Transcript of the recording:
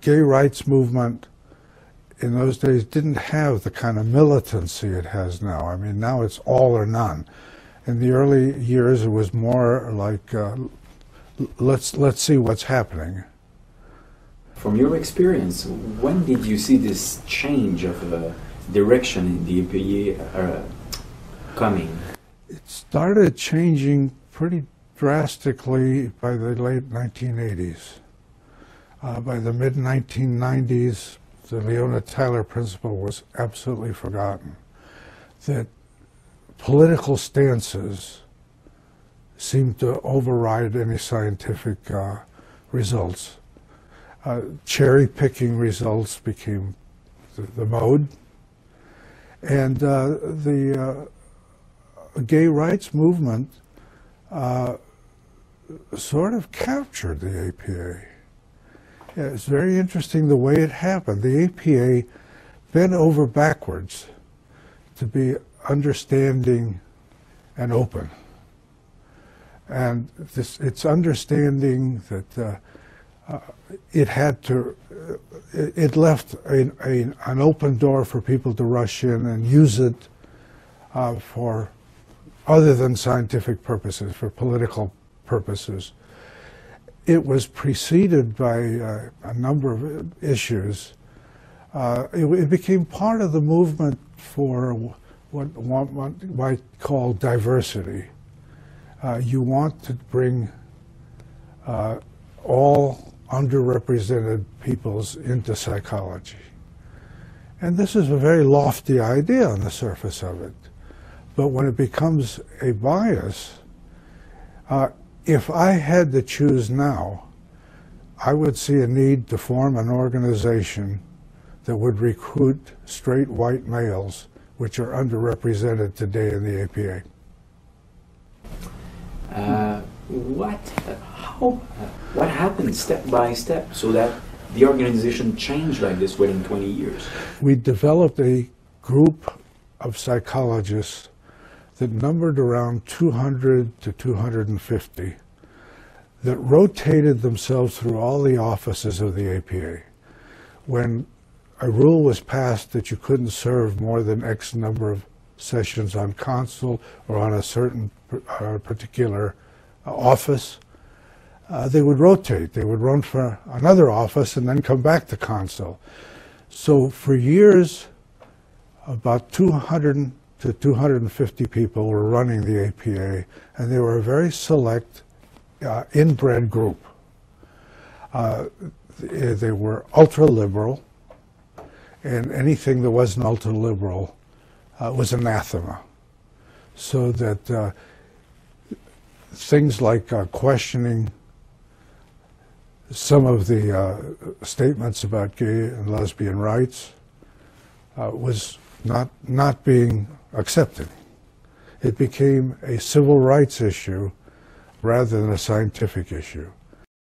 gay rights movement in those days didn't have the kind of militancy it has now. I mean, now it's all or none. In the early years, it was more like, let's see what's happening. From your experience, when did you see this change of direction in the EPA coming? It started changing pretty drastically by the late 1980s. By the mid-1990s, the Leona Tyler principle was absolutely forgotten. That political stances seemed to override any scientific results. Cherry-picking results became the mode. And the gay rights movement sort of captured the APA. It's very interesting the way it happened. The APA bent over backwards to be understanding and open. And it's understanding that it had to, it left an open door for people to rush in and use it for other than scientific purposes, for political purposes. It was preceded by a number of issues. It became part of the movement for what one might call diversity. You want to bring all underrepresented peoples into psychology. And this is a very lofty idea on the surface of it. But when it becomes a bias, if I had to choose now, I would see a need to form an organization that would recruit straight white males, which are underrepresented today in the APA. What happened step by step so that the organization changed like this within 20 years? We developed a group of psychologists that numbered around 200 to 250 that rotated themselves through all the offices of the APA. When a rule was passed that you couldn't serve more than X number of sessions on console or on a certain particular office, they would rotate. They would run for another office and then come back to console. So for years, about 200 to 250 people were running the APA, and they were a very select, inbred group. They were ultra-liberal, and anything that wasn't ultra-liberal was anathema. So that things like questioning some of the statements about gay and lesbian rights was not being accepted. It became a civil rights issue rather than a scientific issue.